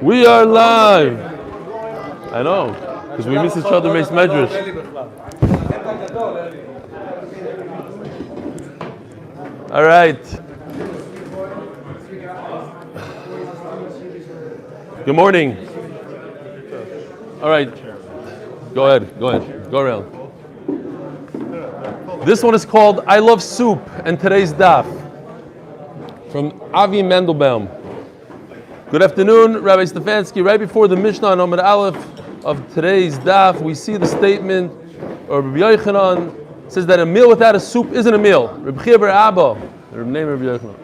We are live. I know, because we miss each other, Mace Medrash. All right. Good morning. All right. Go ahead. Go around. This one is called I Love Soup, and today's daf from Avi Mendelbaum. Good afternoon, Rabbi Stefansky. Right before the Mishnah on Amud Aleph of today's daf, we see the statement, or Rabbi Yochanan says that a meal without a soup isn't a meal. Rabbi Chia bar Abba, the name of Rabbi Yochanan.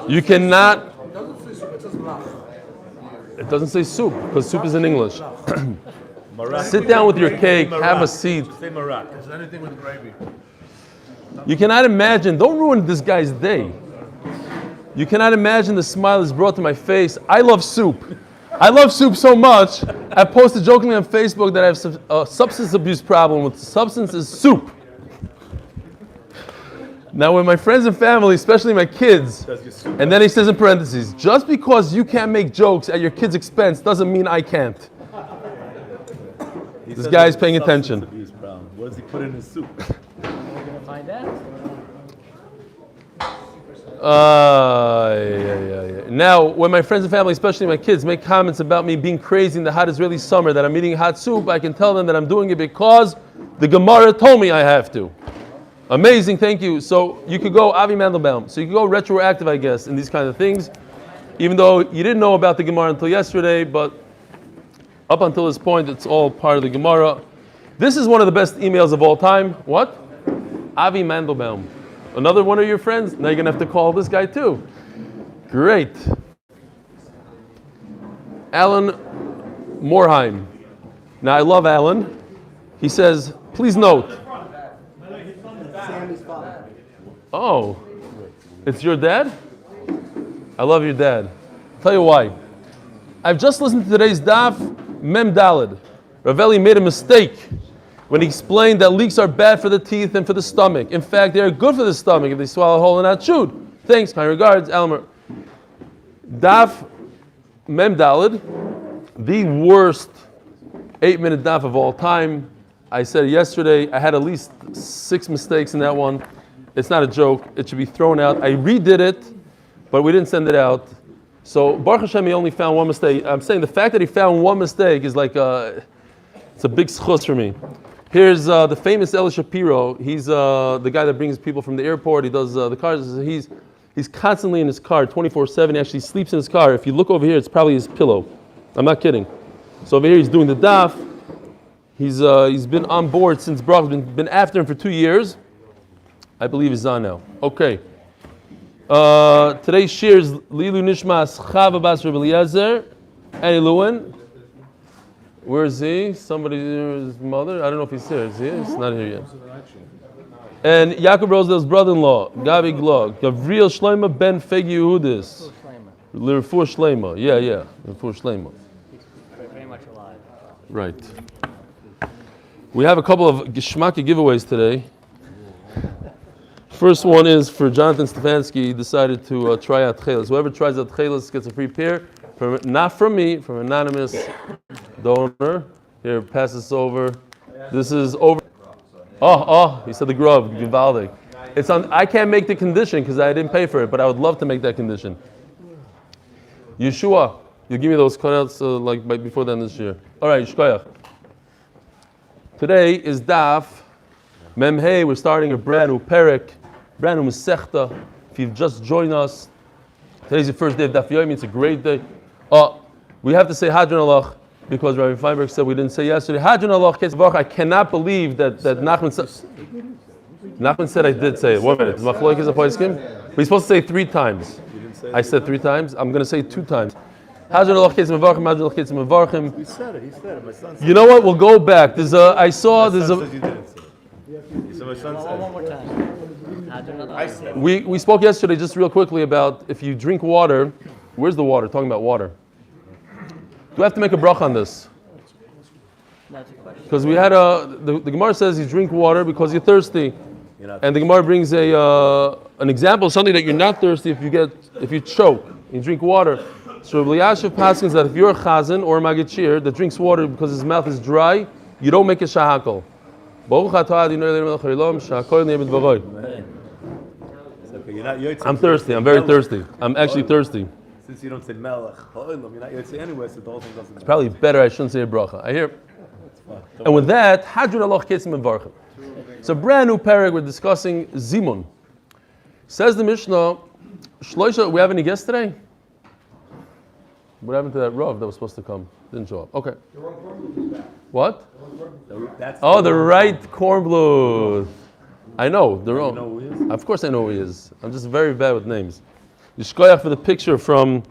You cannot. It doesn't say soup, because soup is in English. Sit down with your cake, have a seat. Say marak. Is anything with gravy? You cannot imagine, don't ruin this guy's day. You cannot imagine the smile that's brought to my face. I love soup. I love soup so much, I posted jokingly on Facebook that I have a substance abuse problem with substance is soup. Now when my friends and family, especially my kids, and then he says in parentheses, just because you can't make jokes at your kid's expense doesn't mean I can't. This guy's paying attention. What does he put in his soup? We're going to find out. Now, when my friends and family, especially my kids, make comments about me being crazy in the hot Israeli summer, that I'm eating hot soup, I can tell them that I'm doing it because the Gemara told me I have to. Amazing, thank you. So you could go Avi Mandelbaum. So you could go retroactive, I guess, in these kind of things. Even though you didn't know about the Gemara until yesterday, but up until this point, it's all part of the Gemara. This is one of the best emails of all time. What? Avi Mandelbaum. Another one of your friends? Now you're going to have to call this guy too. Great. Alan Morheim. Now I love Alan. He says, please note. Oh, it's your dad? I love your dad. I'll tell you why. I've just listened to today's daf, Mem Daled. Ravelli made a mistake when he explained that leeks are bad for the teeth and for the stomach. In fact, they are good for the stomach if they swallow whole and not chewed. Thanks, kind regards, Elmer. Daf Mem Daled, the worst 8-minute daf of all time. I said yesterday, I had at least 6 mistakes in that one. It's not a joke. It should be thrown out. I redid it, but we didn't send it out. So Baruch Hashem, he only found one mistake. I'm saying the fact that he found one mistake is like it's a big schus for me. Here's the famous Eli Shapiro. He's the guy that brings people from the airport. He does the cars. He's constantly in his car, 24/7. He actually sleeps in his car. If you look over here, it's probably his pillow. I'm not kidding. So over here, he's doing the daf. He's been on board since Brock's been after him for 2 years. I believe he's on now. Okay. Today's shir is Lilu Nishmas Chava Bas Reb Eliezer, Annie Lewin. Where is he? Somebody's mother? I don't know if he's here. Is he? He's not here yet. And Yaakov Rosedale's brother-in-law, Gabi Glog, Gavriel Shleima Ben Fegi Yehudis. L'Refur Shleima. Yeah. L'Refur Shleima. He's very much alive. Right. We have a couple of Geshmaki giveaways today. First one is for Jonathan Stefansky. He decided to try out Tchelis. Whoever tries out Tchelis gets a free pair. Not from me, from an anonymous donor. Here, pass this over. This is over. Oh, he said the grub, Givaldik. It's on. I can't make the condition because I didn't pay for it, but I would love to make that condition. Yeshua, you give me those cutouts like before the end of this year. All right, Yeshkoyach. Today is Daf Mem Hey. We're starting a brand new Perek, brand new Masechta. If you've just joined us, today's the first day of Daf Yomi. It's a great day. We have to say Hadron Alach because Rabbi Feinberg said we didn't say yesterday. Hadron Alach Ketzvach. I cannot believe that Nachman said I did say it. 1 minute. Machloek is a poiskim. We're supposed to say 3 times. I said 3 times. I'm going to say 2 times. Hadron Alach Ketzvach Mevarchim. Hadron Alach Ketzvach Mevarchim. He said it. My son said You know what? We'll go back. There's a. I saw. There's a. You didn't say it. He said my son said One more time. I said We spoke yesterday just real quickly about if you drink water. Where's the water? Talking about water. Do I have to make a bracha on this? That's a question. Because we had the Gemara says you drink water because you're thirsty, and the Gemara brings a an example of something that you're not thirsty if you choke, you drink water. So Rabbi Elyashiv paskins that if you're a chazan or a magachir that drinks water because his mouth is dry, you don't make a shahakol. I'm thirsty. I'm very thirsty. I'm actually thirsty. Since you don't say melech, you're not Yotzei anyway, so the whole thing doesn't matter. It's probably better I shouldn't say a bracha. I hear. And with that, Hadron Aloch Ketzim Mevarchim. It's a brand new parak. We're discussing Zimun. Says the Mishnah, Shloisha, we have any guests today? What happened to that Rav that was supposed to come? Didn't show up. Okay. What? Oh, the right Kornbluth. I know. The wrong. You know who he is? Of course I know who he is. I'm just very bad with names. Yishkoyach for the picture from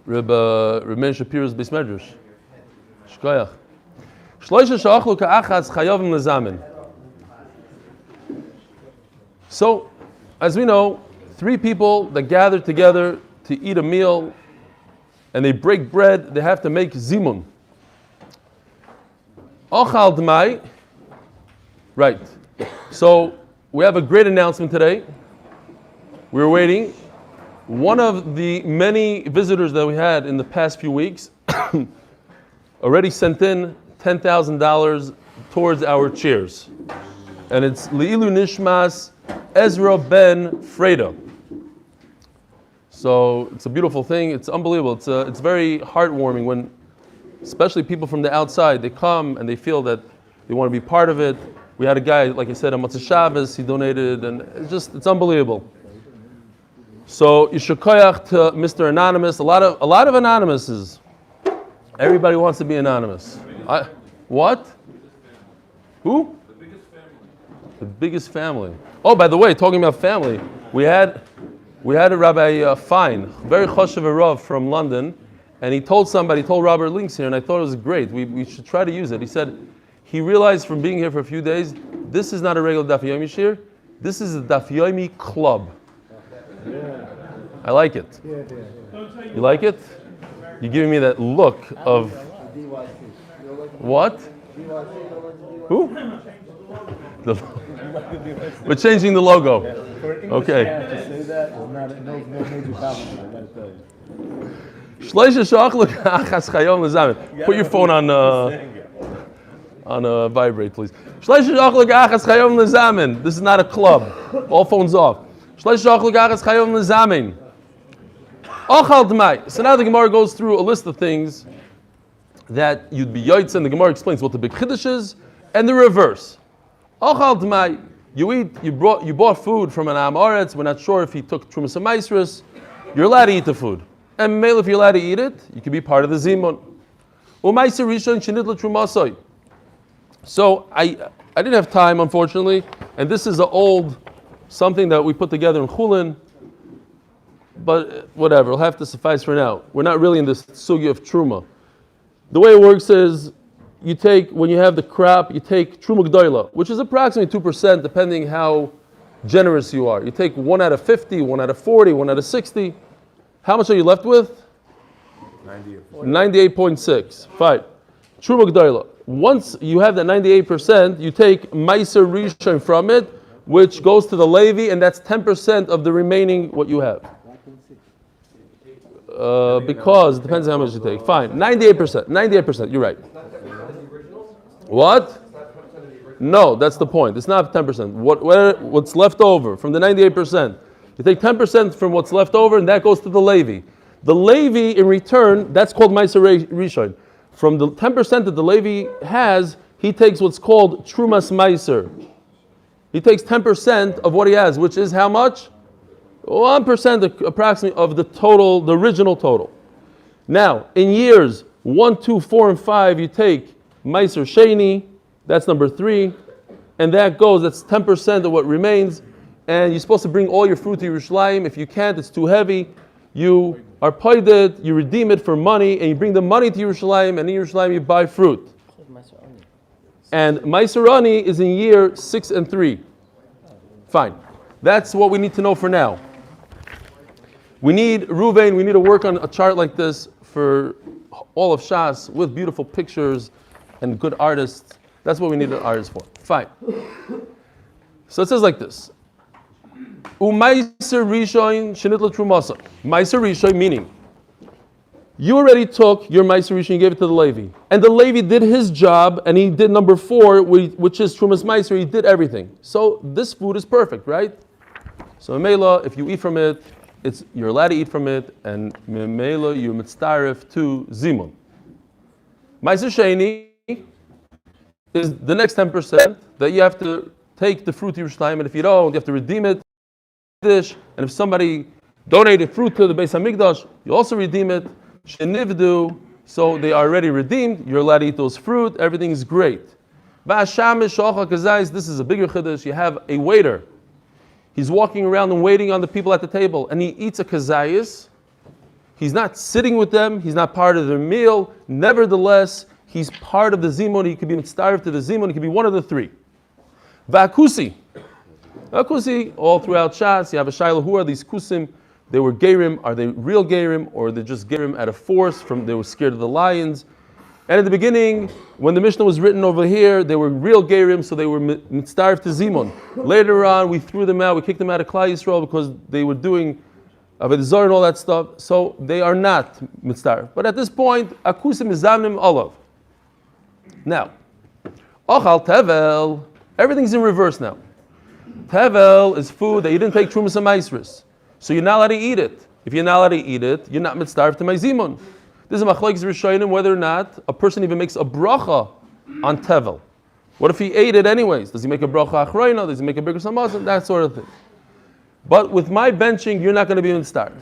Reb Meir Shapiro's Beis Medrash. Yishkoyach. Shloisha she'achlu ka'achas chayovim lezamen. So, as we know, 3 people that gather together to eat a meal and they break bread, they have to make zimun. Ochal d'mai. Right. So, we have a great announcement today. We're waiting. One of the many visitors that we had in the past few weeks already sent in $10,000 towards our chairs. And it's Le'ilu Nishmas Ezra Ben Freda. So it's a beautiful thing. It's unbelievable. It's very heartwarming when, especially people from the outside, they come and they feel that they want to be part of it. We had a guy, like I said, on Motzei Shabbos, he donated, and it's unbelievable. So Yishakoyach to Mr. Anonymous. A lot of anonymouses. Everybody wants to be anonymous. What? Who? The biggest family. Oh, by the way, talking about family, we had a Rabbi Fine, very choshev Rav from London, and he told Robert Links here, and I thought it was great. We should try to use it. He said he realized from being here for a few days, this is not a regular Daf Yomi shir. This is a Daf Yomi club. I like it. You like it? You're giving me that look of what? Who? We're changing the logo. Okay. Put your phone on vibrate, please. This is not a club. All phones off. So now the Gemara goes through a list of things that you'd be yoitz, and the Gemara explains what the big chiddush is, and the reverse. You bought food from an Am Aretz. We're not sure if he took Trumas and Maisrus. You're allowed to eat the food, and male, if you're allowed to eat it, you can be part of the zimun. So I didn't have time, unfortunately, and this is an old something that we put together in Chulin, but whatever, it'll have to suffice for now. We're not really in this sugi of truma. The way it works is, when you have the crop, you take truma gdoila, which is approximately 2%, depending how generous you are. You take 1 out of 50, 1 out of 40, 1 out of 60. How much are you left with? 98.6. Fine. Truma gdoila. Once you have that 98%, you take meiser rishon from it, which goes to the Levi, and that's 10% of the remaining what you have. Because it depends on how much you take. Fine, 98%, you're right. What? No, that's the point. It's not 10%. What's left over from the 98%? You take 10% from what's left over, and that goes to the Levi. The Levi, in return, that's called Meiser Rishon. From the 10% that the Levi has, he takes what's called Trumas Meiser. He takes 10% of what he has, which is how much? 1% approximately of the total, the original total. Now, in years 1, 2, 4, and 5, you take Meiser Sheni, that's number 3, and that's 10% of what remains, and you're supposed to bring all your fruit to Yerushalayim. If you can't, it's too heavy, you are paid it, you redeem it for money, and you bring the money to Yerushalayim, and in Yerushalayim you buy fruit. And Meiser Ani is in year 6 and 3. Fine. That's what we need to know for now. We need to work on a chart like this for all of Shas with beautiful pictures and good artists. That's what we need an artist for. Fine. So it says like this. Umaiser Rishoin Shinitla Trumasa. Maiser Rishoin meaning you already took your Maiser Rishoin and gave it to the Levi. And the Levi did his job and he did number 4, which is Trumas Maiser, he did everything. So this food is perfect, right? So Mela, if you eat from it, you're allowed to eat from it, and Mela, you're mitzdarif to Zimun. Maiser Sheni is the next 10% that you have to take the fruit to Yerushalayim, and if you don't, you have to redeem it. And if somebody donated fruit to the Beis Hamikdash, you also redeem it. Shenivdu, so they are already redeemed. You're allowed to eat those fruit. Everything is great. This is a bigger chiddush. You have a waiter. He's walking around and waiting on the people at the table, and he eats a kazayis. He's not sitting with them. He's not part of their meal. Nevertheless, he's part of the zimun. He could be mitzdarif to the zimun. He could be one of the 3. Va'kusi. Akusi, all throughout Shas, you have a shayla. Who are these kusim? They were gerim. Are they real gerim, or they're just gerim out of force? They were scared of the lions. And at the beginning, when the Mishnah was written over here, they were real gerim, so they were mitzdarif to zimun. Later on, we threw them out. We kicked them out of Klal Yisrael because they were doing avodah zarah and all that stuff. So they are not mitzdarif. But at this point, akusim is zamnim olav. Now, ochal tevel. Everything's in reverse now. Tevel is food that you didn't take trumas and maisris, so you're not allowed to eat it. If you're not allowed to eat it, you're not mitzdarif to my zimun. This is machlokes rishonim whether or not a person even makes a bracha on tevel. What if he ate it anyways? Does he make a bracha achrayna? Does he make a bigger samazon? That sort of thing. But with my benching, you're not going to be mitzdarif.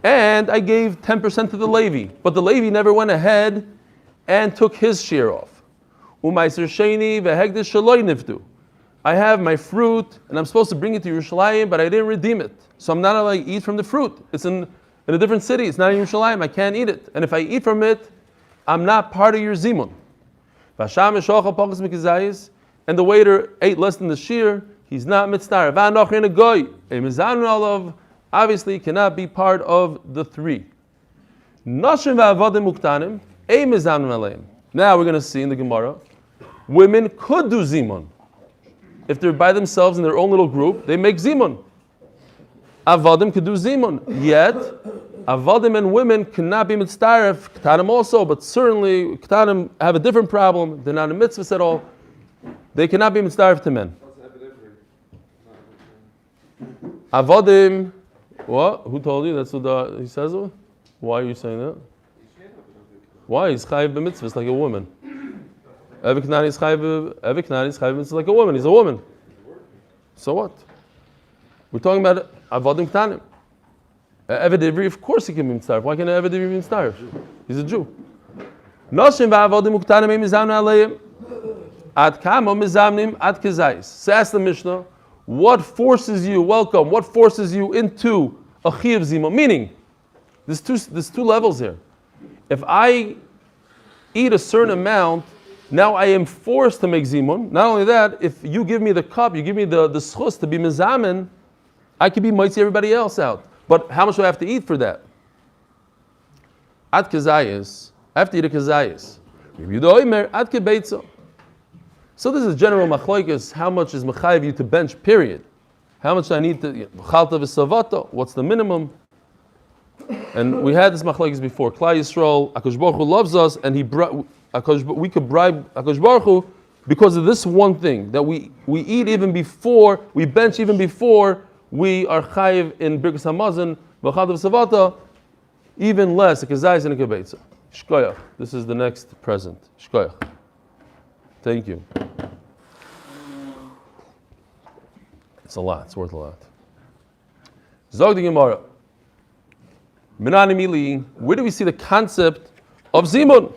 And I gave 10% to the Levi, but the Levi never went ahead and took his share off. I have my fruit, and I'm supposed to bring it to Yerushalayim, but I didn't redeem it. So I'm not allowed to eat from the fruit. It's in a different city. It's not in Yerushalayim. I can't eat it. And if I eat from it, I'm not part of your zimun. And the waiter ate less than the shear. He's not mitzdarif. Obviously, cannot be part of the 3. Now we're going to see in the Gemara, women could do zimun. If they're by themselves in their own little group, they make zimun. Avadim could do zimun. Yet, avadim and women cannot be mitzdarif. Ketanim also, but certainly Ketanim have a different problem. They're not a mitzvah at all. They cannot be mitzdarif to men. Avadim, what? Who told you? That's what he says. Why are you saying that? Why? He's chayiv b'mitzvah. It's like a woman. Every Knani is chayiv like a woman. He's a woman. So what? We're talking about avodim ktanim. Eved Ivri, of course he can be mitzdarif. Why can't Eved Ivri be mitzdarif? He's a Jew. Noshim v'avodim uktanim mizamnim aleim. Ad kamo mizamnim ad kezayis. So ask the Mishnah, what forces you into a chiyuv zima? Meaning, there's two levels here. If I eat a certain amount, now I am forced to make zimun. Not only that, if you give me the cup, you give me the schus to be mizamen, I can be mitzi everybody else out. But how much do I have to eat for that? Ad kezayis, I have to eat a kezayis. Ad kebeitzo. So this is general machloikas. How much is mechayiv you to bench? Period. How much do I need to? Chalta v'savato. What's the minimum? And we had this machloikas before. Klal Yisrael, Akash Baruch Hu loves us, and we could bribe Akash Baruch Hu because of this one thing that we eat even before, we bench even before we are chayiv in Birkas Hamazon, v'chalta v'savato, even less. A kazayis and a kebeitza. Shkoyach. This is the next present. Shkoyach. Thank you. It's a lot. It's worth a lot. Zog the Gemara. Minani, where do we see the concept of zimun?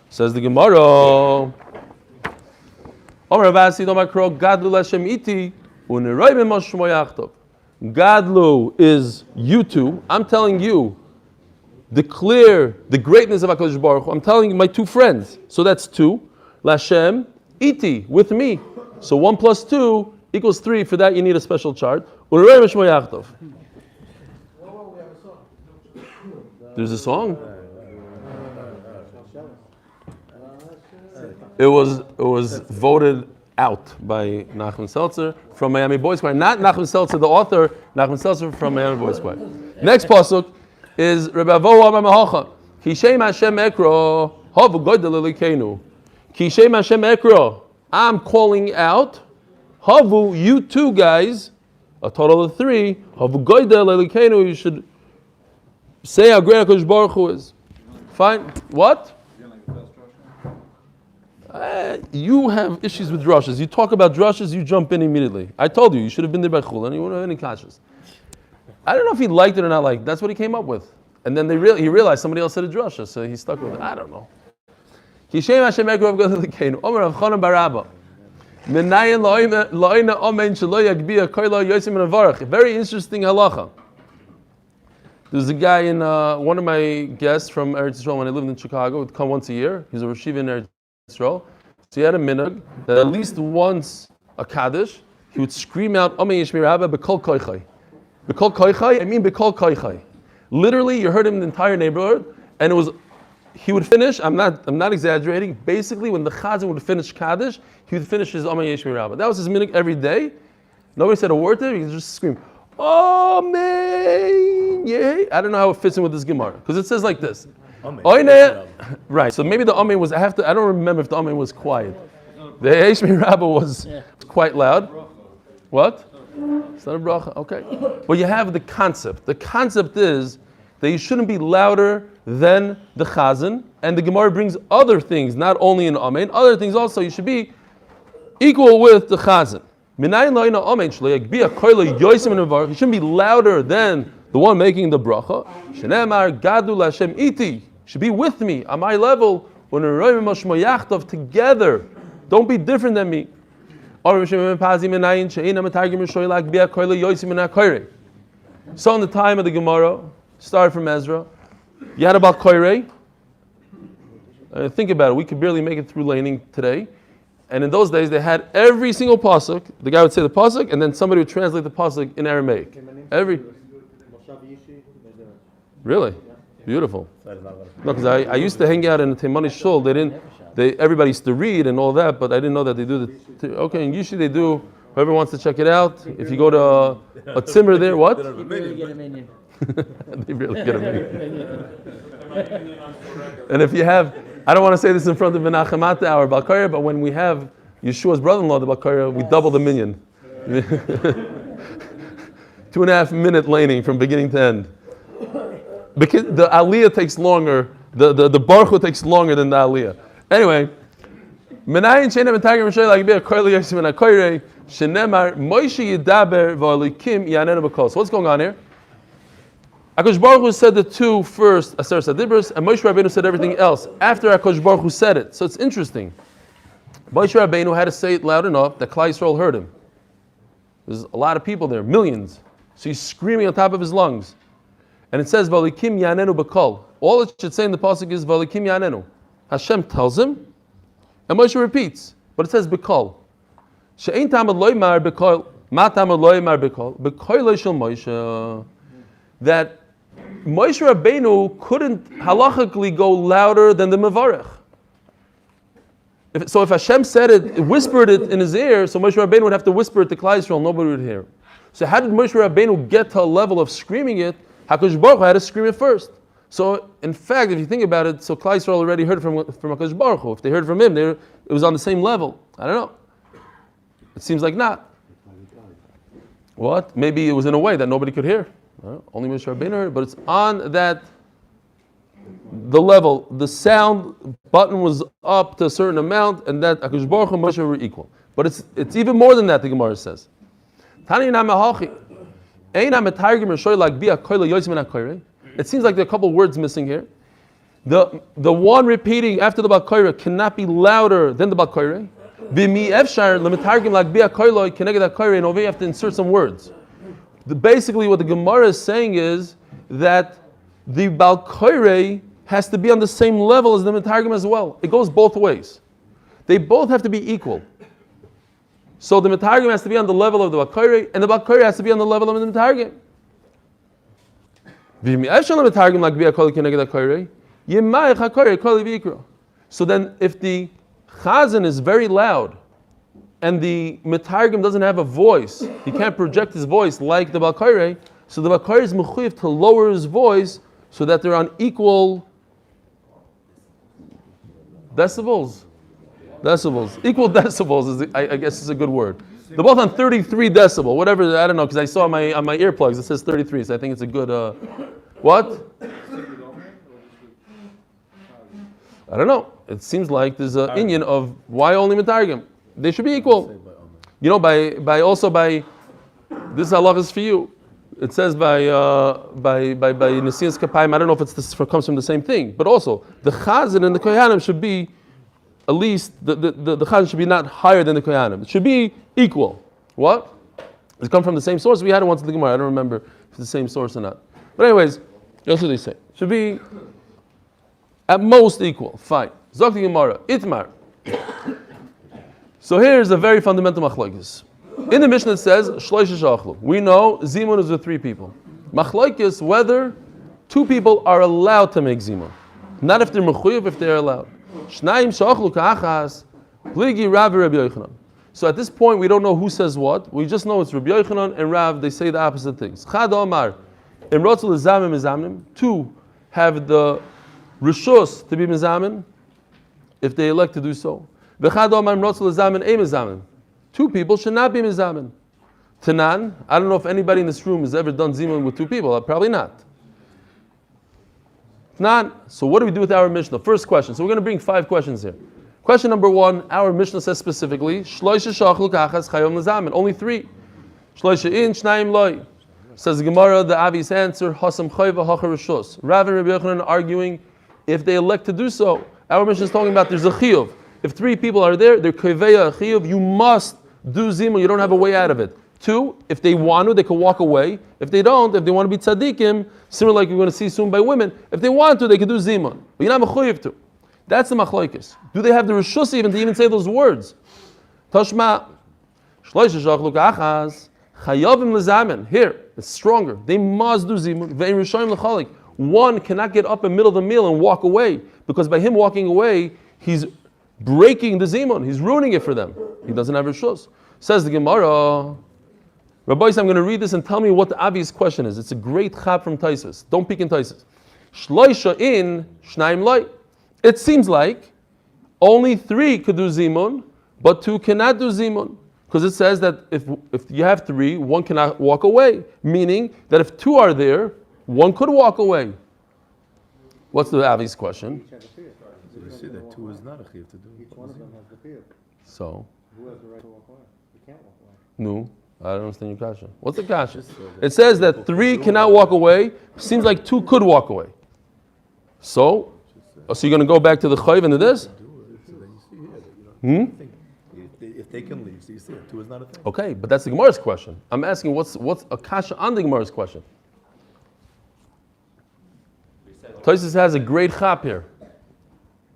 Says the Gemara. Gadlu is you two. I'm telling you, declare the greatness of HaKadosh Baruch Hu. I'm telling you, my 2 friends. So that's 2. Lashem, iti, with me. So 1 plus 2 equals 3. For that, you need a special chart. There's a song. It was voted out by Nachman Seltzer from Miami Boys Choir. Not Nachman Seltzer, the author, Nachman Seltzer from Miami Boys Choir. Next pasuk is Rebbe Avo Amar Mahocha. Kishem Hashem Ekro, Havu Goydel Elikenu. Kishem Hashem Ekro. I'm calling out. Havu, you two guys, a total of 3. Havu Goydel Elikenu. You should say how great HaKadosh Baruch Hu is. Fine. What? You have issues with drushes. You talk about drushes, you jump in immediately. I told you, you should have been there by Chul, and you wouldn't have any kashrus. I don't know if he liked it or not liked it. That's what he came up with. And then he realized somebody else said a drusha, so he stuck with it. I don't know. Kishem Hashem Ekrov Godel Omer Rav Chanan Barabba. Menayin lo'ina omen shelo yagbia koilo yosim menavarach. Very interesting halacha. There's a guy in one of my guests from Eretz Yisrael when I lived in Chicago. Would come once a year. He's a Rosh Yeshiva in Eretz Yisrael. So he had a minhag that at least once a kaddish he would scream out Omen Yishmi Rabba B'kol Koichai. B'kol Koichai, I mean B'kol Koichai. Literally, you heard him in the entire neighborhood, and it was. He would finish. I'm not exaggerating. Basically, when the chazan would finish kaddish, he would finish his Omen Yishmi Rabba. That was his minhag every day. Nobody said a word to him. He would just scream, Amen. Yay. I don't know how it fits in with this Gemara because it says like this. Amen. Right. So maybe the Amen was. I don't remember if the Amen was quiet. The Yishmi Rabba was quite loud. What? It's not a bracha. Okay. But you have the concept. The concept is that you shouldn't be louder than the chazan, and the Gemara brings other things, not only in Amen, other things also. You should be equal with the chazan. You shouldn't be louder than the one making the bracha. You should be with me on my level when we're together. Don't be different than me. So in the time of the Gemara, start from Ezra, you had about Koirei. Think about it, we could barely make it through laning today. And in those days, they had every single pasuk. The guy would say the pasuk, and then somebody would translate the pasuk in Aramaic. Really? Beautiful. No, because I used to hang out in the Teimani Shul. Everybody used to read and all that, but I didn't know that they do okay, and usually they do, whoever wants to check it out, if you go to a tzimmer there, what? They really get a minion. They really get a minion. And if you have, I don't want to say this in front of Menachem our Balkaya, but when we have Yeshua's brother-in-law, the Balkaya, we double the minion. 2.5 minute laning from beginning to end. Because the aliyah takes longer, the Baruch Hu takes longer than the aliyah. Anyway, Menayin shenem etagim r'shay like be a koyle yosim and a koyrei shenemar Moshe yidaber v'alikim yanenu b'kol. So what's going on here? HaKadosh Baruch Hu said the two first Aser Sadibros, and Moshe Rabbeinu said everything else after HaKadosh Baruch Hu said it. So it's interesting. Moshe Rabbeinu had to say it loud enough that Klal Yisrael heard him. There's a lot of people there, millions. So he's screaming on top of his lungs. And it says, V'alikim yanenu b'kol. All it should say in the pasuk is, V'alikim yanenu. Hashem tells him, and Moshe repeats, but it says b'kol. She'ein tamad loymar b'kol, ma tamad loymar b'kol, b'kol shel Moshe. That Moshe Rabbeinu couldn't halachically go louder than the Mevarech. If Hashem said it, whispered it in his ear, so Moshe Rabbeinu would have to whisper it to Klal Yisrael, nobody would hear. So how did Moshe Rabbeinu get to a level of screaming it? HaKadosh Baruch Hu had to scream it first. So, in fact, if you think about it, so Klal Yisrael already heard from HaKadosh Baruch Hu. If they heard from him, it was on the same level. I don't know. It seems like not. What? Maybe it was in a way that nobody could hear. Only Moshe Rabbeinu heard, but it's on the level. The sound button was up to a certain amount, and that HaKadosh Baruch Hu and Moshe were equal. But it's even more than that, the Gemara says. It seems like there are a couple of words missing here. The one repeating after the Balkoira cannot be louder than the Balkoira. And over you have to insert some words. Basically, what the Gemara is saying is that the Balkoire has to be on the same level as the Metargim as well. It goes both ways. They both have to be equal. So the Metargim has to be on the level of the Balkoire, and the Balkoire has to be on the level of the Metargim. So then, if the Chazan is very loud, and the Metargim doesn't have a voice. He can't project his voice like the Balkaire. So the Balkaire is mechuyev to lower his voice so that they're on equal decibels. Equal decibels is, I guess, is a good word. They're both on 33 decibel, whatever. I don't know, because I saw on my earplugs it says 33, so I think it's a good. What? I don't know. It seems like there's an Indian of why only Metargim. They should be equal. You know, by this halach is for you. It says by Nesias Kapayim. I don't know if this comes from the same thing, but also the Chazan and the Kohanim should be at least the Chazan should be not higher than the Kohanim. It should be equal. What? Does it come from the same source? We had it once in the Gemara. I don't remember if it's the same source or not. But anyways, that's what they say. Should be at most equal. Fine. Zok the Gemara. Itmar. So here's a very fundamental machlokes. In the Mishnah it says, Shloisha Shachlu. We know Zimun is with 3 people. Machlokes whether 2 people are allowed to make Zimun. Not if they're mechuyev, if they're allowed. Shnayim Shachlu Ka'achas, Pligi Rav Rabbi Yochanan. So at this point we don't know who says what. We just know it's Rabbi Yochanan and Rav, they say the opposite things. Chad Omar, Imrotzul Izamim Izamim. 2 have the Rishus to be Mizamin, if they elect to do so. V'chad Omar Imrotzul Izamim Ein Mizamin. 2 people should not be mizamin. Tanan, I don't know if anybody in this room has ever done zimun with 2 people. Probably not. Tanan. So what do we do with our Mishnah? First question. So we're going to bring 5 questions here. Question number 1. Our Mishnah says specifically, Shloisha shachlu kachas chayom mizamin. Only 3. Shloisha in, shnayim loy. Says the Gemara, the Avi's answer, Hasam chayva hachar rishus. Rav and Rabbi Yochanan are arguing if they elect to do so. Our Mishnah is talking about there's a chiyuv. If 3 people are there, they're koveya chiyuv. You must do zimun, you don't have a way out of it. 2, if they want to, they can walk away. If they don't, if they want to be tzaddikim, similar like we're going to see soon by women, if they want to, they can do zimun. But you're not mechuyev to. That's the machlokes. Do they have the rishus even to even say those words? Tashma, shloisha shachlu kachas, chayavim lezamen. Here, it's stronger. They must do zimun. Ve'in rishayim lechalik. 1 cannot get up in the middle of the meal and walk away, because by him walking away, he's breaking the zimun. He's ruining it for them. He doesn't have rishus. Says the Gemara, Rabbi, I'm going to read this and tell me what the obvious question is. It's a great chab from Taisus. Don't peek in Taisus. Shloisha in, shnayim loy. It seems like only 3 could do zimun, but 2 cannot do zimun. Because it says that if you have 3, 1 cannot walk away. Meaning that if 2 are there, 1 could walk away. What's the obvious question? You see that 2 is not a chiyuv to do. Each one of them has the chiyuv. So? Who has the right to walk away? You can't walk away. No, I don't understand your kasha. What's the kasha? It says that 3 cannot walk away. Seems like 2 could walk away. So you're going to go back to the chayv and to this? If they can leave, so you see it. 2 is not a thing. Okay, but that's the Gemara's question. I'm asking what's a kasha on the Gemara's question. Taisus has a great chap here.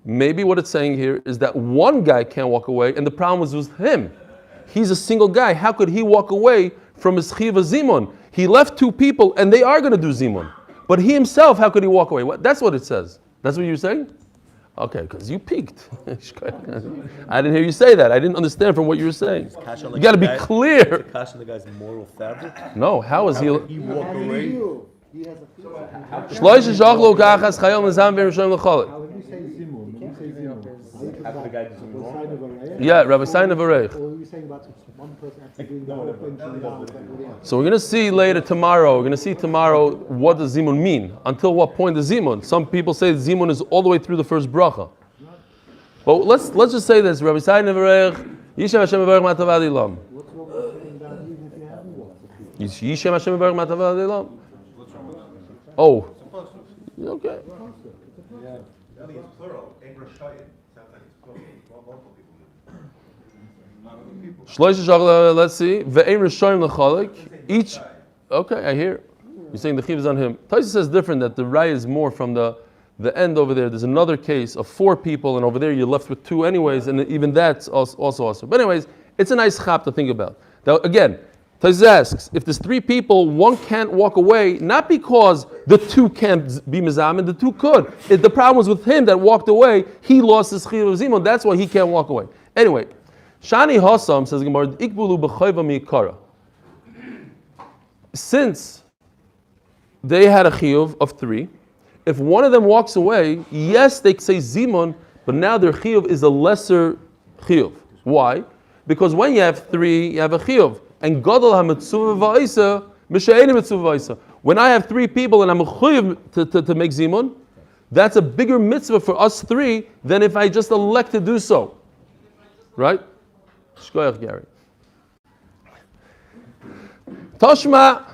Maybe what it's saying here is that 1 guy can't walk away, and the problem was with him. He's a single guy. How could he walk away from his chiva zimun? He left 2 people, and they are going to do zimun. But he himself, how could he walk away? That's what it says. That's what you're saying? Okay, because you peeked. I didn't hear you say that. I didn't understand from what you were saying. You got to be clear. Kasha on the guy's moral fabric. No, how is he? He walk away. Shloisha shachlu kachas chayom lezam ve'rishayim l'cholik. How would you say zimun? When you say zimun, How could the guy do something wrong? Yeah, Rabbi Sain of Arech. or are you saying about one person actually doing the whole thing from down with everybody else? So we're going to see later tomorrow. We're going to see tomorrow what does zimun mean. Until what point is zimun? Some people say zimun is all the way through the first bracha. But let's just say this. Rabbi Sain of Arech, Yishem Hashem Evarech Matav Adilam. What's wrong with sitting down even if you haven't walked? Yishem Hashem Evarech Matav Adilam. Oh, okay. It's plural. Ein Rashayim. Sounds like it's plural. Multiple people. Not other people. Shloisha shachla, let's see. Ve'ein rishayim l'chalik. Each. Okay, I hear. You're saying the chiv is on him. Taisa says different, that the rai is more from the end over there. There's another case of 4 people, and over there you're left with 2 anyways, and even that's also awesome. But anyways, it's a nice chap to think about. Now again, Taisa asks, if there's 3 people, 1 can't walk away, not because the 2 can't be mizamin, the 2 could. The problem was with him that walked away, he lost his chiv of zimun, that's why he can't walk away. Anyway, Shani Hasam says Gemara, Ikbulu b'chayva mi'ikara. Since they had a chiyuv of 3, if one of them walks away, yes, they say zimun, but now their chiyuv is a lesser chiyuv. Why? Because when you have 3, you have a chiyuv. And gadol ha-mitzvah v'aisa, m'she'eni mitzvah v'aisa. When I have 3 people and I'm a chiyuv to make zimun, that's a bigger mitzvah for us 3 than if I just elect to do so. Right? Shkoyach, Gary. Toshma.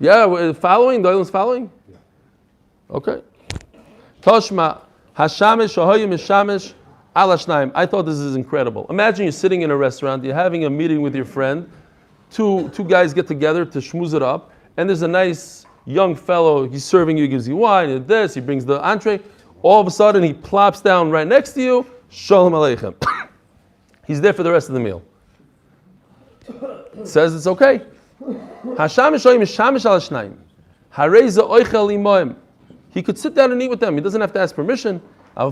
Yeah, we're following? Doyle's following? Okay. Toshma. Hashamish, Shahoyim, Mishamish, Alashnaim. I thought this is incredible. Imagine you're sitting in a restaurant, you're having a meeting with your friend, two guys get together to schmooze it up, and there's a nice young fellow, he's serving you, he gives you wine, and this, he brings the entree. All of a sudden, he plops down right next to you, Shalom Aleichem. He's there for the rest of the meal. It says it's okay. He could sit down and eat with them. He doesn't have to ask permission. So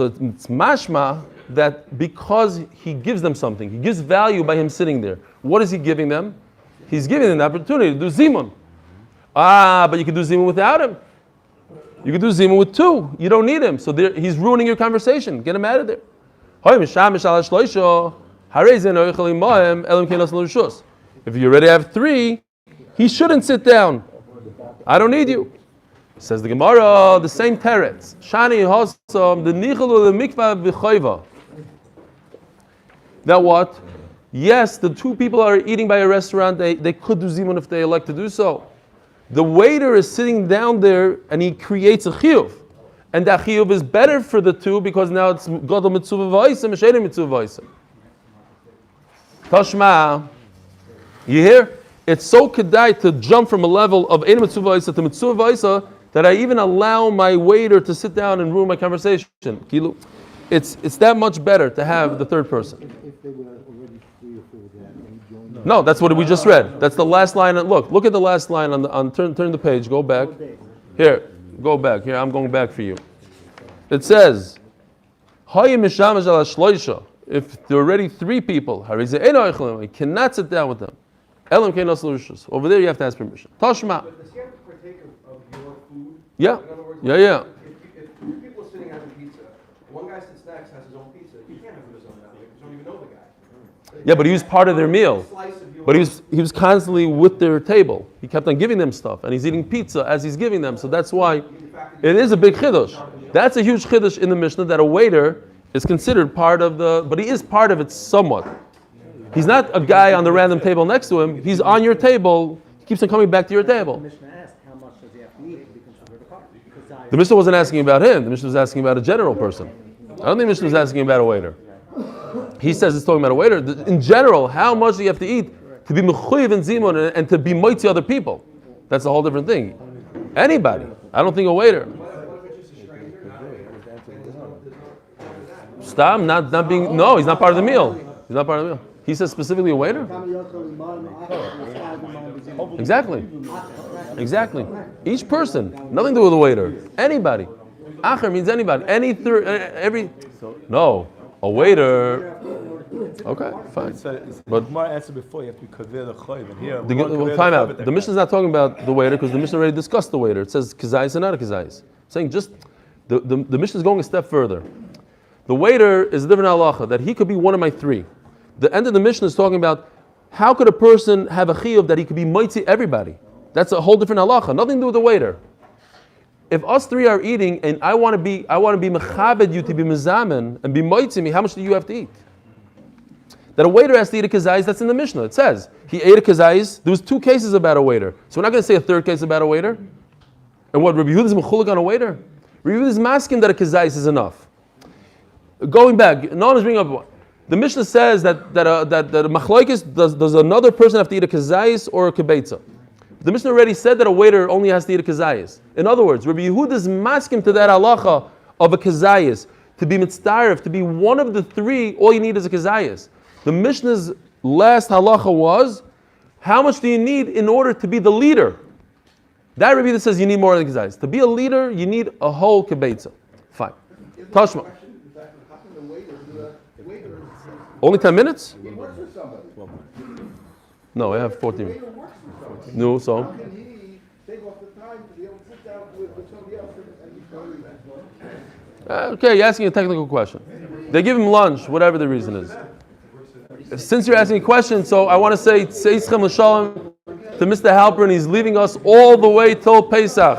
it's mashma that because he gives them something, he gives value by him sitting there. What is he giving them? He's giving them the opportunity to do zimun. But you can do zimun without him. You can do zimun with 2. You don't need him. So he's ruining your conversation. Get him out of there. If you already have 3, he shouldn't sit down. I don't need you. Says the Gemara, the same teretz. Shani hasam the nichelu the mikvah v'chayva. Now what? Yes, the 2 people are eating by a restaurant. They could do zimun if they elect to do so. The waiter is sitting down there and he creates a chiyuv. And that chiyuv is better for the 2 because now it's gadol mitzvah v'aisa, m'sheinim mitzvah v'aisa. Tashma, you hear? It's so kedai to jump from a level of ein mitzvah v'aisa to mitzvah v'aisa that I even allow my waiter to sit down and ruin my conversation. It's that much better to have the 3rd person. If they were already 3 or 4 there, and he joined No, that's what we just read. That's the last line. Look at the last line turn the page. Go back. Here, go back. Here, I'm going back for you. It says, if there are already 3 people, you cannot sit down with them. Over there, you have to ask permission. Tashma. But does he have to partake of your food? Yeah. In other words, Yeah. If 2 people are sitting having pizza, one guy sits next, has his own pizza, you can't have his own now because you don't even know the guy. Yeah, but he was part of their meal. But he was constantly with their table. He kept on giving them stuff, and he's eating pizza as he's giving them. So that's why it is a big chiddush. That's a huge chiddush in the Mishnah that a waiter is considered part of but he is part of it somewhat. He's not a guy on the random table next to him. He's on your table. He keeps on coming back to your table. Mishnah asked, how much does he have to eat to be considered a part? The Mishnah wasn't asking about him. The Mishnah was asking about a general person. I don't think the Mishnah was asking about a waiter. He says it's talking about a waiter. In general, how much do you have to eat to be mechuyev in zimun and to be moitzi other people? That's a whole different thing. Anybody. I don't think a waiter. Stop, not being. No, he's not part of the meal. He's not part of the meal. He says specifically a waiter. Exactly. Each person. Nothing to do with a waiter. Anybody. Acher means anybody. Every. No. A waiter. Okay, fine. But Gemara answered before, you have to be kavir the chayv. And here, time out. The Mishnah is not talking about the waiter because the Mishnah already discussed the waiter. It says kazayis and not a kazayis. Saying just the Mishnah is going a step further. The waiter is a different halacha that he could be one of my 3. The end of the Mishnah is talking about how could a person have a chiyuv that he could be moitzi everybody. That's a whole different halacha. Nothing to do with the waiter. If us 3 are eating and I want to be mechabed you to be mezamen and be moitzi me, how much do you have to eat? That a waiter has to eat a kazayis, that's in the Mishnah. It says he ate a kazayis. There was 2 cases about a waiter, so we're not going to say a 3rd case about a waiter. And what Rabbi Yehuda is mechulik on a waiter? Rabbi Yehuda is masking that a kazayis is enough. Going back, no one is bringing up. The Mishnah says that a machlokes does another person have to eat a kazayis or a kibetza? The Mishnah already said that a waiter only has to eat a kazayis. In other words, Rabbi Yehuda is masking to that halacha of a kazayis to be mitzdarif, to be one of the 3. All you need is a kazayis. The Mishnah's last halacha was, how much do you need in order to be the leader? That Rabbi Yehuda says you need more than kazayis. To be a leader, you need a whole kibetza. Fine. Tashma. How can the waiter do that? Only 10 minutes? He works for somebody. No, I have 14. He works for somebody. No, so. How can he take off the time to be able to sit down with somebody else and be going that? Okay, you're asking a technical question. They give him lunch, whatever the reason is. Since you're asking a question, so I want to say Tzeichem L'Shalom to Mr. Halperin. He's leaving us all the way till Pesach.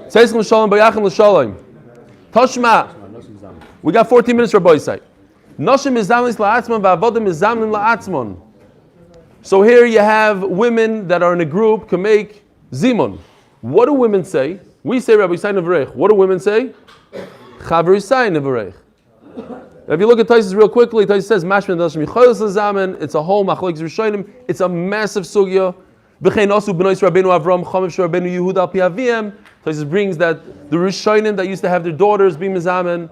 Tzeichem L'Shalom, Bayachim L'Shalom. Toshma. We got 14 minutes for boy site. Noshim Mizamlis La'atzmon, Va'avodim Mizamlim La'atzmon. So here you have women that are in a group can make zimun. What do women say? We say Rabbi Yisai Nevarech. What do women say? Chaver Yisai Nevarech. If you look at Taisus real quickly, Taisus says, Mashman Dashmi Choyos Lazamen. It's a whole machlokes Rishonim. It's a massive sugya. B'chein Osu B'nois Rabbeinu Avram Chomev Shor Rabbeinu Yehuda Al Pi Aviem. Taisus brings that the Rishonim that used to have their daughters be mizamen.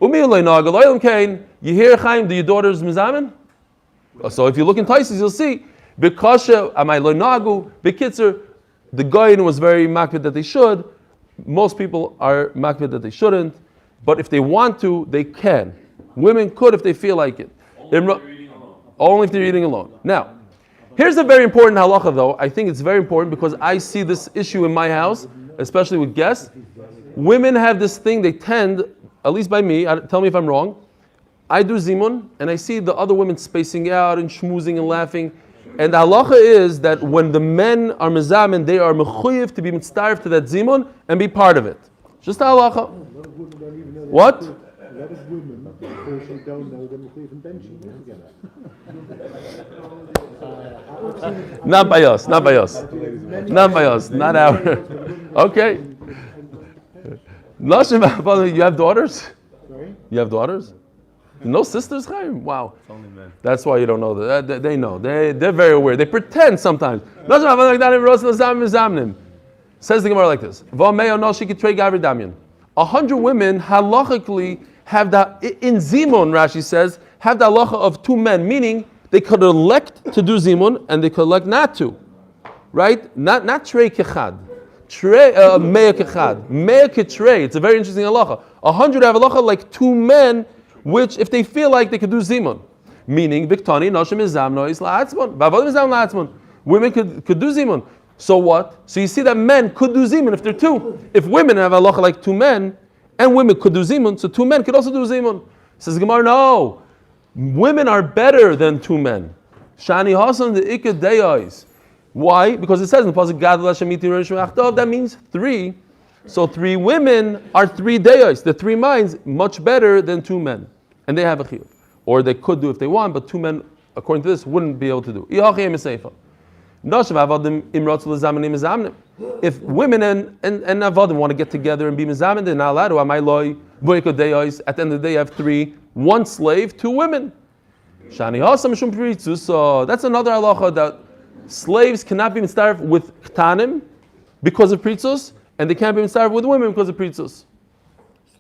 Umi Eloi Naga Loylam Kain. You hear Chaim? Do your daughters mizamen? So if you look in Taisus, you'll see B'kasha Amai Lo Nagu B'kitzer. The Goyin was very makvid that they should. Most people are makvid that they shouldn't. But if they want to, they can. Women could if they feel like it. Only if they're eating alone. Now, here's a very important halacha though. I think it's very important because I see this issue in my house, especially with guests. Women have this thing, they tend, at least by me, tell me if I'm wrong, I do zimun, and I see the other women spacing out and schmoozing and laughing. And the halacha is that when the men are mezamen, they are mechuyev to be mitzdarif to that zimun and be part of it. Just the halacha. What? A lot of women, because they don't know them, even benching together. Not by us, not by us. Not by us, not our. Okay. You have daughters? Sorry? You have daughters? No sisters, Chaim? Wow. It's only men. That's why you don't know that. They know. They're very aware. They pretend sometimes. Says the Gemara like this. 100 women halachically have the, in Zimun, Rashi says, have the halacha of 2 men, meaning they could elect to do Zimun and they could elect not to. Right? Not trei kechad. Mea kechad. Mea ketrei. It's a very interesting halacha. 100 have halacha like 2 men, which if they feel like they could do Zimun. Meaning, Viktani, Noshim Izamnois La'atzmon. Vavodim Izam La'atzmon. Women could do Zimun. So what? So you see that men could do Zimun if they're 2. If women have halacha like 2 men, and women could do Zimun, so 2 men could also do Zimun. Says Gemara, no. Women are better than 2 men. Shani Hasan the Ikad Deyais. Why? Because it says in the pasuk Gadol Hashem Iti Rosh Ma'achtav, that means 3. So 3 women are 3 Deyais. The 3 minds much better than 2 men. And they have a chiyuv. Or they could do if they want, but 2 men, according to this, wouldn't be able to do. If women and avadim want to get together and be mizamen, they're not allowed to. At the end of the day, you have 3, 1 slave, 2 women. That's another halacha that slaves cannot be mitzdaref with ktanim because of pritzus, and they can't be mitzdaref with women because of pritzus.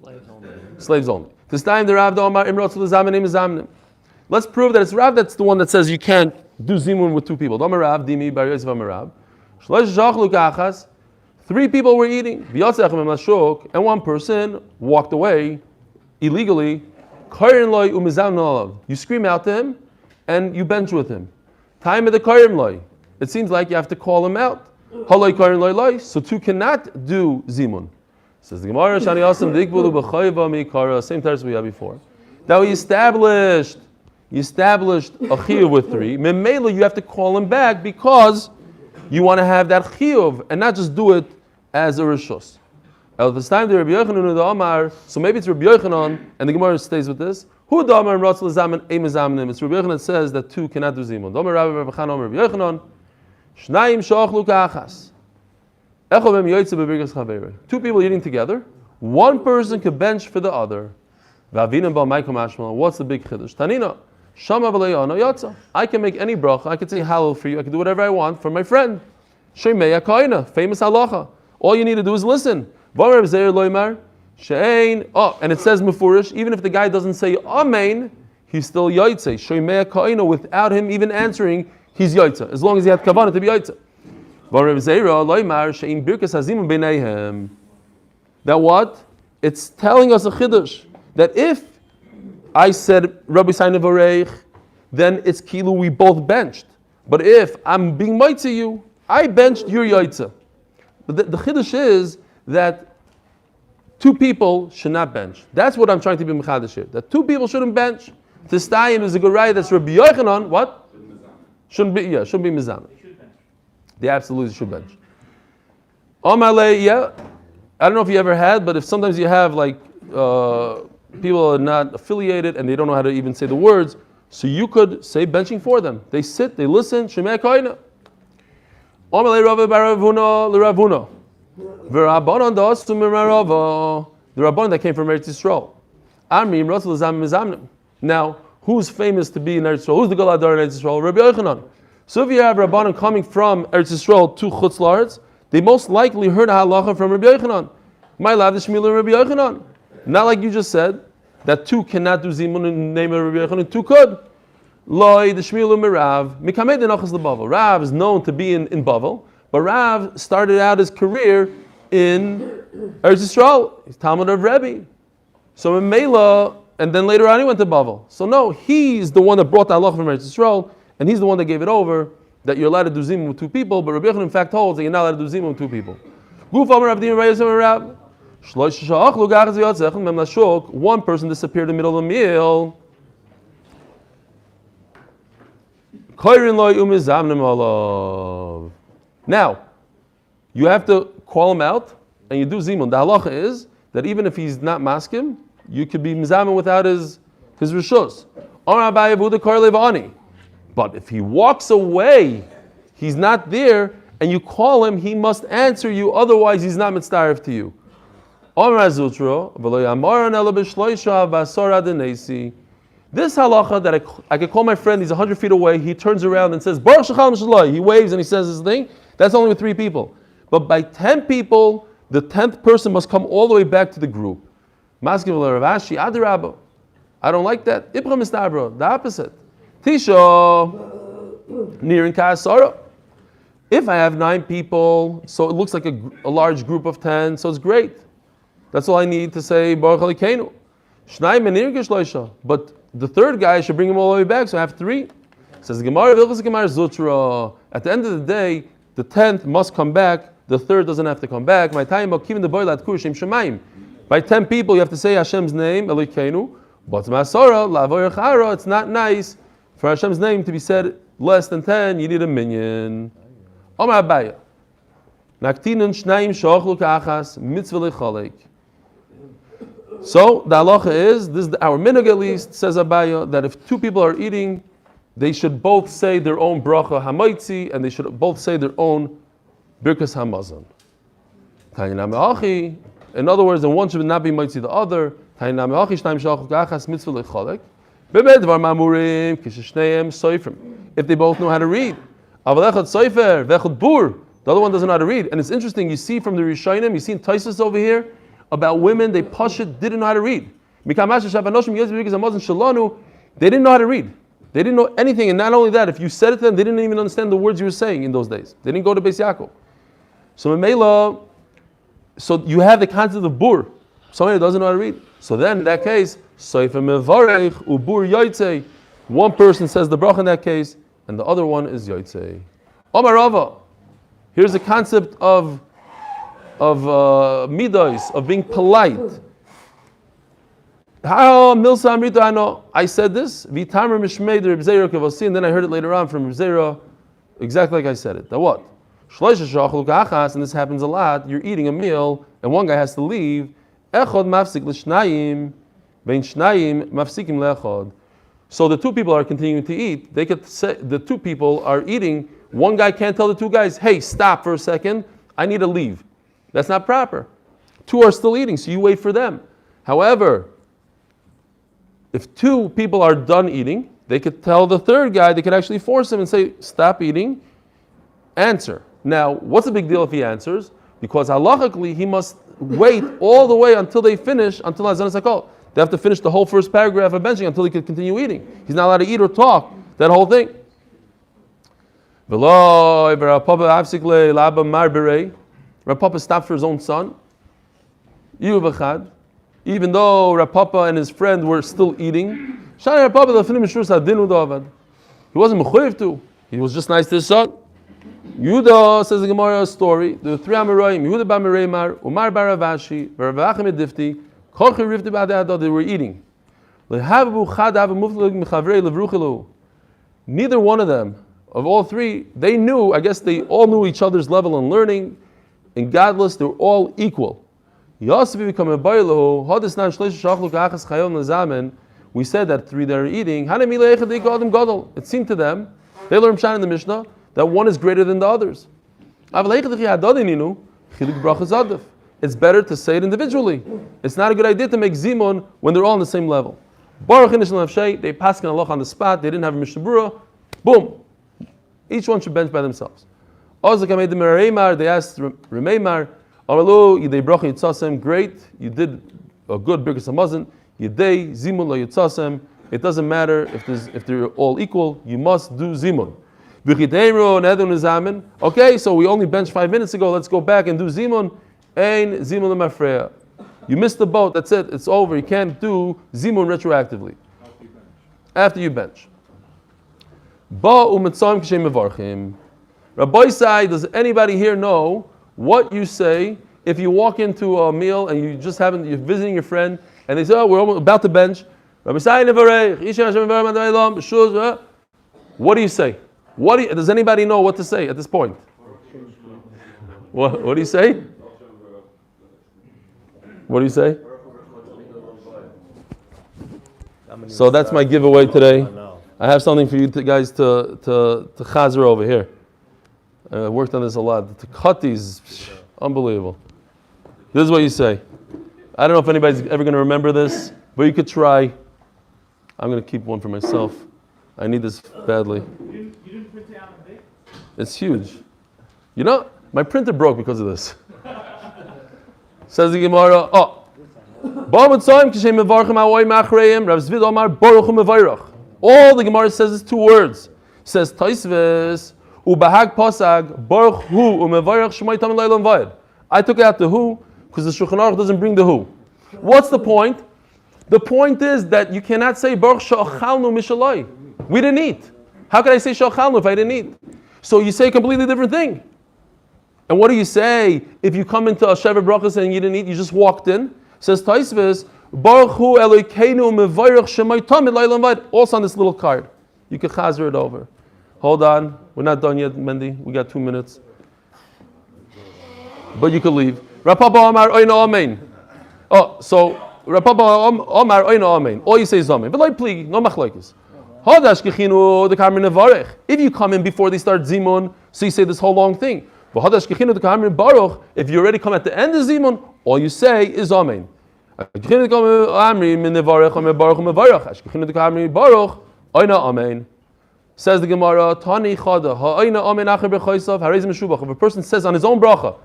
Slaves only. Slaves only. This time the Rav Omar Imrotz l'zamenim izamnim. Let's prove that it's Rav that's the one that says you can't do zimun with 2 people. Omar Rav, Dimi, Bar Yosef Omar Rav. 3 people were eating, and 1 person walked away illegally. You scream out to him, and you bench with him. Time of the karim loy. It seems like you have to call him out. So 2 cannot do zimun. Says the Gemara, Shani Asam Dikbulu B'chayva Mikara, same text we had before. Now he established a chiyuv with 3. Memela, you have to call him back because you want to have that chiyuv and not just do it as a rishus. At this time, the Rabbi Yochanan the Amar, so maybe it's Rabbi Yochanan, and the Gemara stays with this. Who the Amar and Ratzal Zamen Eimazamnim? It's Rabbi Yochanan that says that 2 cannot do zimun. The Amar Rabbi Rabbi Chan Amar Rabbi Yochanan, Shnayim Shachlu Kachas. 2 people eating together. 1 person could bench for the other. What's the big chiddush? Tanina, Shama v'le'yano yatsa. I can make any bracha. I can say halal for you. I can do whatever I want for my friend. Shemei kaina, famous halacha. All you need to do is listen. And it says mufurish. Even if the guy doesn't say amen, he's still yaitse. Shemei kaina, without him even answering, he's yaitse. As long as he had kavanah to be yaitse. That what? It's telling us a chiddush that if I said Rabbi Sainav Oreich, then it's kilu we both benched. But if I'm being mitzvah you, I benched your yaitza. But the chiddush is that two people should not bench. That's what I'm trying to be mechadish here. That two people shouldn't bench. Tistayim is a good right. That's Rabbi Yochanan. What? Shouldn't be mizam. They absolutely should bench. Omale, yeah. I don't know if you ever had, but if sometimes you have like people are not affiliated and they don't know how to even say the words, so you could say benching for them. They sit, they listen. Shemei koina. Omale Rava baravuna l'Ravuna. V'Rabbanan da'astum m'Rava. The Rabbanan that came from Eretz Yisrael. Amrim Rasul Zam Mizamnim. Now, who's famous to be in Eretz Yisrael? Who's the Galadar in Eretz Yisrael? Rabbi Yochanan. So if you have Rabbanan coming from Eretz Yisrael to Chutz La'aretz, they most likely heard a halacha from Rabbi Yochanan. My love is Shmuel and Rabbi Yochanan. Not like you just said, that two cannot do zimun in the name of Rabbi Yochanan, two could. Loi, the Shmuel and Rav, Mikamei de Nachas leBavel. Rav is known to be in Bavel, but Rav started out his career in Eretz Yisrael. He's Talmud of Rebbe. So in Mela, and then later on he went to Bavel. So no, he's the one that brought the halacha from Eretz Yisrael, and he's the one that gave it over, that you're allowed to do zimun with two people, but Rabbi Yochanan in fact holds that you're not allowed to do zimun with two people. One person disappeared in the middle of the meal. Now, you have to call him out, and you do zimun. The halacha is that even if he's not maskim, you could be mizamen without his rishus. But if he walks away, he's not there, and you call him, he must answer you, otherwise he's not mitzdarif to you. This halacha that I could call my friend, he's 100 feet away, he turns around and says, Baruch Shechalom Shaloi, he waves and he says his thing, that's only with 3 people. But by 10 people, the 10th person must come all the way back to the group. I don't like that. Ibra mistabra, the opposite. Tisha, near in Kasara. If I have 9 people, so it looks like a large group of 10, so it's great. That's all I need to say, Baruch Alikenu. But the third guy, I should bring him all the way back, so I have 3. Says Gemara, Zutra. At the end of the day, the 10th must come back, the 3rd doesn't have to come back. By 10 people, you have to say Hashem's name, Elikenu. But Masora, Lavoyachara, it's not nice for Hashem's name to be said less than 10, you need a minion. Omar Abaya. Naktinun Shnaim Shochlu Kachas, Mitzvah Lecholek. So the halacha is, this is our minhag at least, says Abaya, that if 2 people are eating, they should both say their own bracha hamaitzi, and they should both say their own birkas hamazon. In other words, the one should not be maitzi the other. If they both know how to read. The other one doesn't know how to read. And it's interesting, you see from the Rishonim, you see in Taisus over here, about women, they pashut didn't know how to read. They didn't know how to read. They didn't know anything, and not only that, if you said it to them, they didn't even understand the words you were saying in those days. They didn't go to Beis Yaakov. So Memela, so you have the concept of bur. Somebody doesn't know how to read. So then, in that case, one person says the bracha in that case, and the other one is yotzei. Omar Rava, here's the concept of midos, of being polite. I said this, and then I heard it later on from Reb Zera, exactly like I said it. That what? And this happens a lot. You're eating a meal, and one guy has to leave. So the 2 people are continuing to eat. They could say the 2 people are eating. One guy can't tell the 2 guys, "Hey, stop for a second. I need to leave." That's not proper. 2 are still eating, so you wait for them. However, if 2 people are done eating, they could tell the 3rd guy, they could actually force him and say, "Stop eating, answer." Now, what's the big deal if he answers? Because halachically, he must wait all the way until they finish, until Azan Sakal. They have to finish the whole first paragraph of benching until he can continue eating. He's not allowed to eat or talk, that whole thing. Rav Papa stopped for his own son. even though Rav Papa and his friend were still eating. He wasn't mechuyev to. He was just nice to his son. Yehuda, says the Gemara story. There were three Amoraim. Yehuda bar Mereimar, Umar bar Rav Ashi, Rav Achim Difti. They were eating. Neither one of them, of all three, they knew, I guess they all knew each other's level in learning, in godless, they were all equal. We said that three that are eating, it seemed to them, they learned Pshat in the Mishnah, that one is greater than the others. It's better to say it individually. It's not a good idea to make zimun when they're all on the same level. They pass an halach on the spot, they didn't have a Mishnah Berurah, boom. Each one should bench by themselves. They asked Remeimar, great, you did a good Birkas Hamazon, Yedei, Zimun lo yitzasem. It doesn't matter if they're all equal, you must do Zimun. Okay, so we only benched 5 minutes ago, let's go back and do Zimun. Ein Zimun lemafreya. You missed the boat, that's it, it's over. You can't do Zimun retroactively. After you bench. Rabbi Sai, does anybody here know what you say if you walk into a meal and you're visiting your friend and they say, oh, we're almost about to bench. Rabbi Sai, what do you say? Does anybody know what to say at this point? What do you say? What do you say? So that's my giveaway today. I have something for you guys to chazer over here. I worked on this a lot. To cut these, unbelievable. This is what you say. I don't know if anybody's ever going to remember this, but you could try. I'm going to keep one for myself. I need this badly. You didn't print it out on big? It's huge. You know, my printer broke because of this. Says the Gemara, all the Gemara says is two words. It says Taisves ubahag pasag baruch hu umevarach shmai tamid leilam vayed. I took out the who because the Shulchan Aruch doesn't bring the who. What's the point? The point is that you cannot say baruch sha'achalnu mishalai. We didn't eat. How can I say sha'achalnu if I didn't eat? So you say a completely different thing. And what do you say if you come into a Shever Berachos and you didn't eat? You just walked in. It says Taisves baruch hu Elokeinu umevarach shmai tamid leilam vayed. Also on this little card. You can chazer it over. Hold on, we're not done yet, Mendy. We got 2 minutes. But you could leave. Rapapa Omar Oina Amen. Oh, so Rapapa Omar Oina Amen. All you say is Amen. But like please, no machlokes. Hadash kechinu the kamer nevarech. If you come in before they start zimun, so you say this whole long thing. But hadash kechinu the kamer baruch. If you already come at the end of zimun, all you say is Amen. Kechinu the kamer amri min nevarech amer baruch mevarech. Kechinu the kamer baruch Oina Amen. Says the Gemara, Tani Chada, Ha'ayna Amen Acher B'chaysav, Harez Meshubach. If a person says on his own bracha,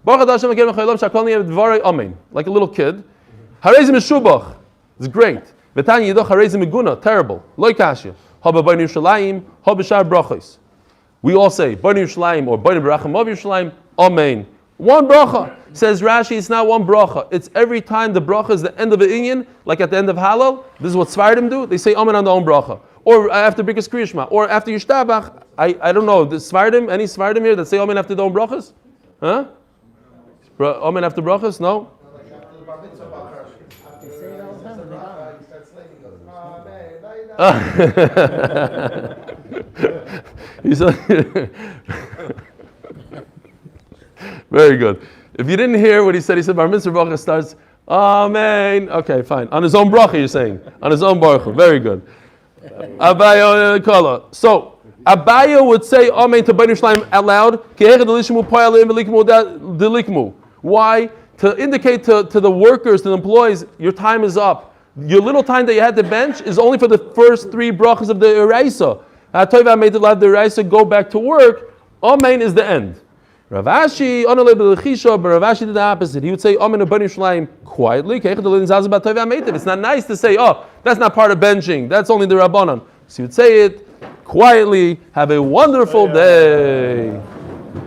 Baruch Hashem Akerim Chaylam Shakolni Dvarei Amen, like a little kid, Harez Meshubach, it's great. V'tani Yidoch Harez Meguna, terrible. Loi Kashya, Haba B'nei Yerushalayim, Haba Shar Brachos. We all say B'nei Yerushalayim or B'nei Berachim of Yerushalayim, Amen. One bracha. Says Rashi, it's not one bracha. It's every time the bracha is the end of the inyan, like at the end of Halal. This is what Svardim do. They say Amen on the own bracha. Or after Birkas Kriyashma, or after Yishtabach. I don't know. The Svardim, any Svardim here that say Amen after the own brachas? Huh? Amen after brachas? No? They say it all the time when they Very good. If you didn't hear what he said Bar Mitzvah bracha starts, Amen. Okay, fine. On his own bracha, you're saying. On his own baruch. Very good. Abaya Kala. So Abaya would say Amen to Bnei Yerushalayim out loud. Why? To indicate to the workers, to the employees, your time is up. Your little time that you had to bench is only for the first 3 brachas of the Eraisa. Toiva made to let the Eraisa go back to work. Amen is the end. Rav Ashi, but Rav Ashi did the opposite. He would say Amen to Bnei Yerushalayim quietly. It's not nice to say, oh, that's not part of benching. That's only the Rabbanan. So he would say it quietly. Have a wonderful day.